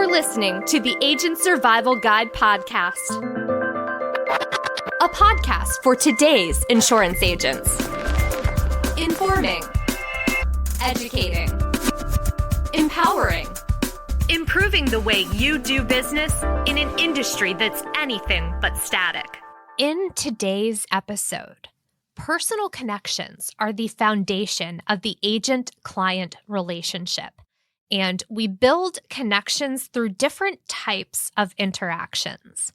listening to the Agent Survival Guide podcast, a podcast for today's insurance agents. Informing, educating, empowering, improving the way you do business in an industry that's anything but static. In today's episode, personal connections are the foundation of the agent-client relationship. And we build connections through different types of interactions.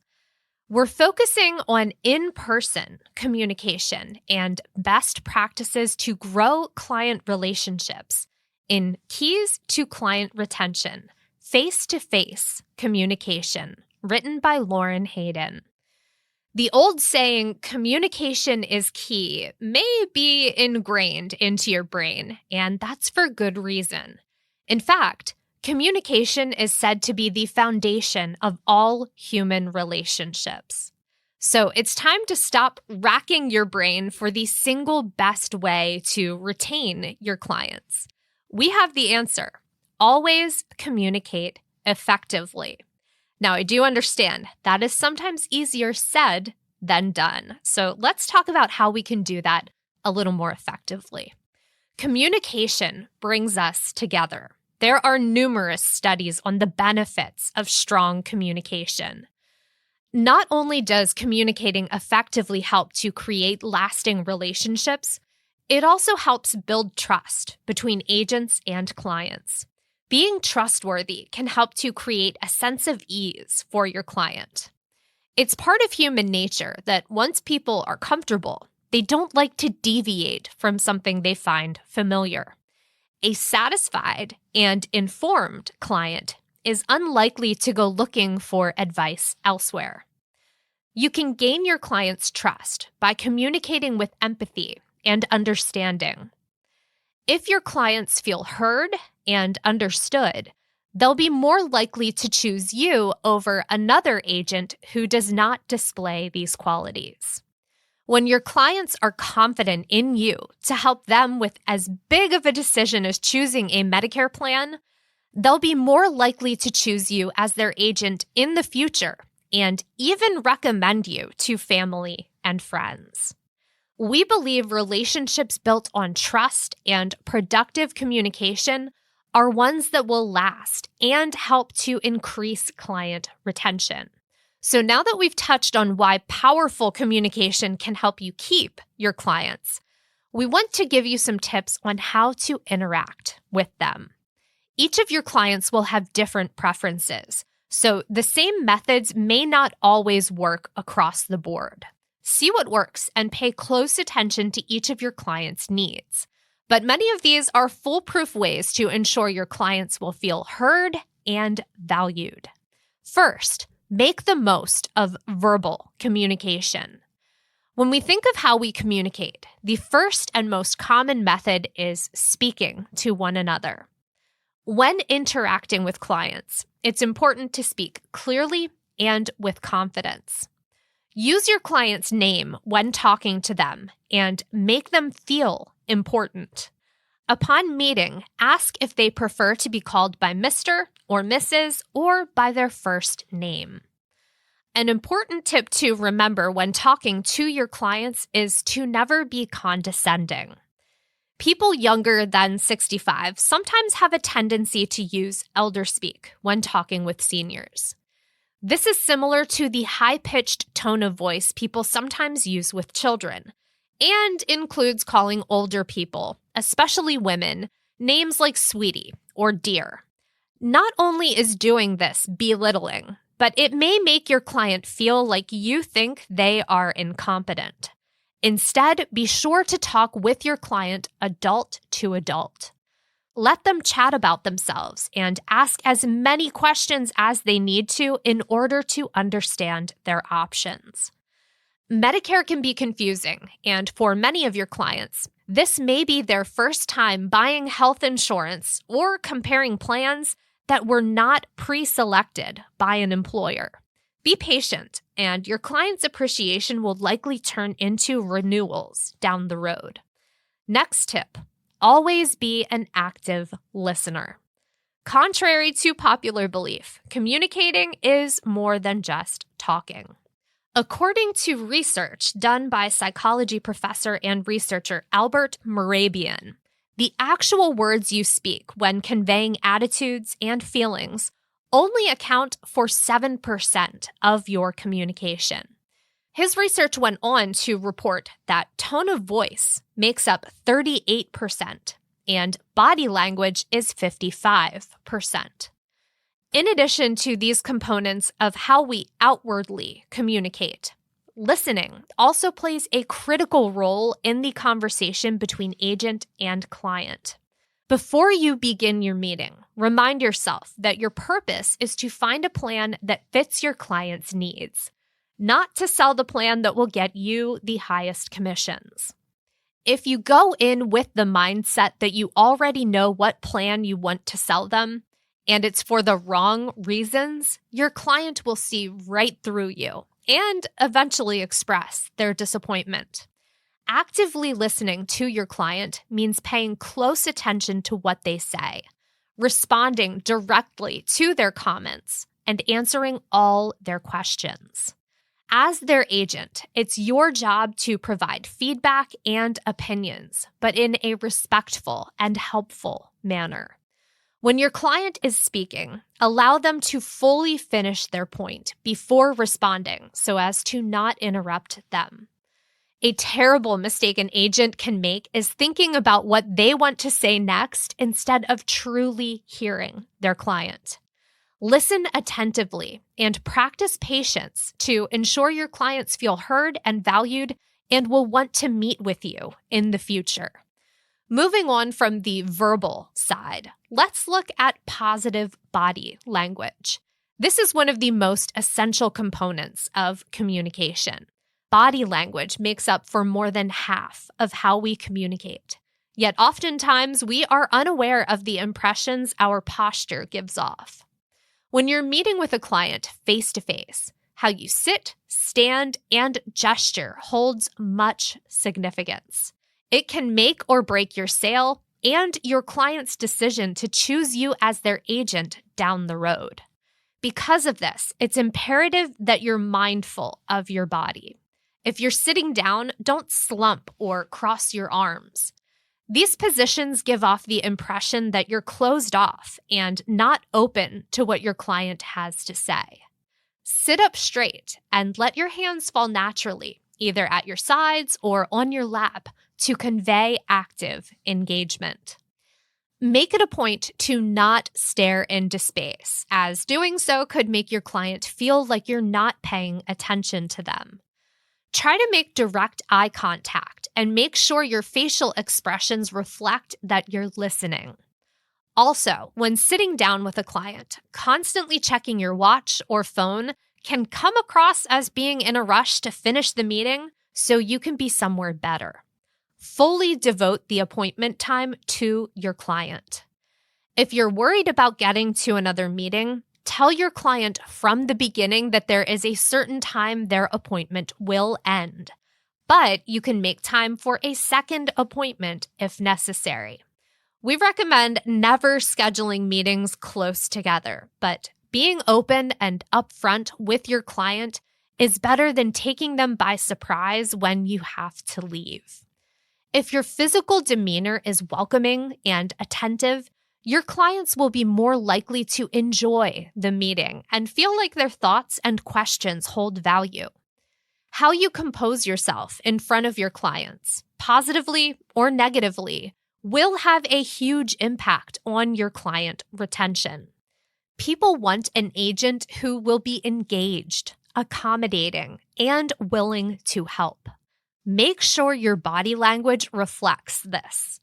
We're focusing on in-person communication and best practices to grow client relationships in Keys to Client Retention, Face-to-Face Communication, written by Lauren Hayden. The old saying, communication is key, may be ingrained into your brain, and that's for good reason. In fact, communication is said to be the foundation of all human relationships. So it's time to stop racking your brain for the single best way to retain your clients. We have the answer. Always communicate effectively. Now, I do understand that is sometimes easier said than done. So let's talk about how we can do that a little more effectively. Communication brings us together. There are numerous studies on the benefits of strong communication. Not only does communicating effectively help to create lasting relationships, it also helps build trust between agents and clients. Being trustworthy can help to create a sense of ease for your client. It's part of human nature that once people are comfortable, they don't like to deviate from something they find familiar. A satisfied and informed client is unlikely to go looking for advice elsewhere. You can gain your client's trust by communicating with empathy and understanding. If your clients feel heard and understood, they'll be more likely to choose you over another agent who does not display these qualities. When your clients are confident in you to help them with as big of a decision as choosing a Medicare plan, they'll be more likely to choose you as their agent in the future and even recommend you to family and friends. We believe relationships built on trust and productive communication are ones that will last and help to increase client retention. So now that we've touched on why powerful communication can help you keep your clients, we want to give you some tips on how to interact with them. Each of your clients will have different preferences, so the same methods may not always work across the board. See what works and pay close attention to each of your clients' needs. But many of these are foolproof ways to ensure your clients will feel heard and valued. First, make the most of verbal communication. When we think of how we communicate, the first and most common method is speaking to one another. When interacting with clients, it's important to speak clearly and with confidence. Use your client's name when talking to them and make them feel important. Upon meeting, ask if they prefer to be called by Mr. or Mrs. or by their first name. An important tip to remember when talking to your clients is to never be condescending. People younger than 65 sometimes have a tendency to use elder speak when talking with seniors. This is similar to the high-pitched tone of voice people sometimes use with children, and includes calling older people, especially women, names like sweetie or dear. Not only is doing this belittling, but it may make your client feel like you think they are incompetent. Instead, be sure to talk with your client adult to adult. Let them chat about themselves and ask as many questions as they need to in order to understand their options. Medicare can be confusing, and for many of your clients, this may be their first time buying health insurance or comparing plans that were not pre-selected by an employer. Be patient, and your client's appreciation will likely turn into renewals down the road. Next tip, always be an active listener. Contrary to popular belief, communicating is more than just talking. According to research done by psychology professor and researcher Albert Mehrabian, the actual words you speak when conveying attitudes and feelings only account for 7% of your communication. His research went on to report that tone of voice makes up 38% and body language is 55%. In addition to these components of how we outwardly communicate, listening also plays a critical role in the conversation between agent and client. Before you begin your meeting, remind yourself that your purpose is to find a plan that fits your client's needs, not to sell the plan that will get you the highest commissions. If you go in with the mindset that you already know what plan you want to sell them, and it's for the wrong reasons, your client will see right through you and eventually express their disappointment. Actively listening to your client means paying close attention to what they say, responding directly to their comments, and answering all their questions. As their agent, it's your job to provide feedback and opinions, but in a respectful and helpful manner. When your client is speaking, allow them to fully finish their point before responding so as to not interrupt them. A terrible mistake an agent can make is thinking about what they want to say next instead of truly hearing their client. Listen attentively and practice patience to ensure your clients feel heard and valued and will want to meet with you in the future. Moving on from the verbal side, let's look at positive body language. This is one of the most essential components of communication. Body language makes up for more than half of how we communicate. Yet oftentimes we are unaware of the impressions our posture gives off. When you're meeting with a client face-to-face, how you sit, stand, and gesture holds much significance. It can make or break your sale and your client's decision to choose you as their agent down the road. Because of this, it's imperative that you're mindful of your body. If you're sitting down, don't slump or cross your arms. These positions give off the impression that you're closed off and not open to what your client has to say. Sit up straight and let your hands fall naturally, either at your sides or on your lap, to convey active engagement. Make it a point to not stare into space, as doing so could make your client feel like you're not paying attention to them. Try to make direct eye contact and make sure your facial expressions reflect that you're listening. Also, when sitting down with a client, constantly checking your watch or phone can come across as being in a rush to finish the meeting so you can be somewhere better. Fully devote the appointment time to your client. If you're worried about getting to another meeting, tell your client from the beginning that there is a certain time their appointment will end, but you can make time for a second appointment if necessary. We recommend never scheduling meetings close together, but being open and upfront with your client is better than taking them by surprise when you have to leave. If your physical demeanor is welcoming and attentive, your clients will be more likely to enjoy the meeting and feel like their thoughts and questions hold value. How you compose yourself in front of your clients, positively or negatively, will have a huge impact on your client retention. People want an agent who will be engaged, accommodating, and willing to help. Make sure your body language reflects this.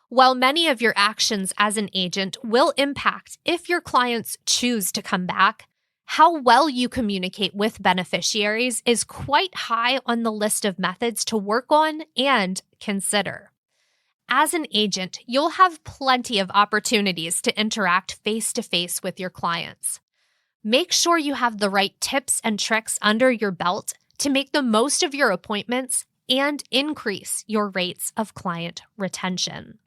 While many of your actions as an agent will impact if your clients choose to come back, how well you communicate with beneficiaries is quite high on the list of methods to work on and consider. As an agent, you'll have plenty of opportunities to interact face-to-face with your clients. Make sure you have the right tips and tricks under your belt to make the most of your appointments and increase your rates of client retention.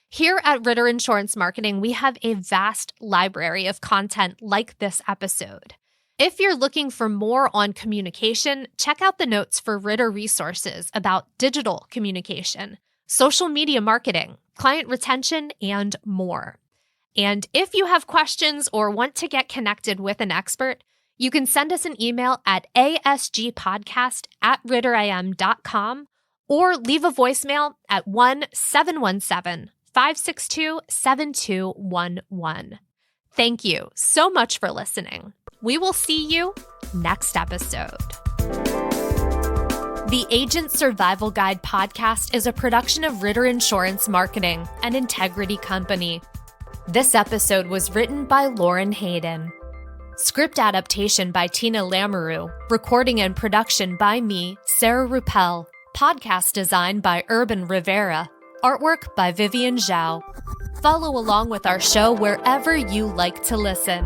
Here at Ritter Insurance Marketing, we have a vast library of content like this episode. If you're looking for more on communication, check out the notes for Ritter resources about digital communication, social media marketing, client retention, and more. And if you have questions or want to get connected with an expert, you can send us an email at asgpodcast@ritterim.com or leave a voicemail at 1-717-562-7211. Thank you so much for listening. We will see you next episode. The Agent Survival Guide podcast is a production of Ritter Insurance Marketing, an integrity company. This episode was written by Lauren Hayden. Script adaptation by Tina Lamoureux. Recording and production by me, Sarah Ruppel. Podcast design by Urban Rivera. Artwork by Vivian Zhao. Follow along with our show wherever you like to listen.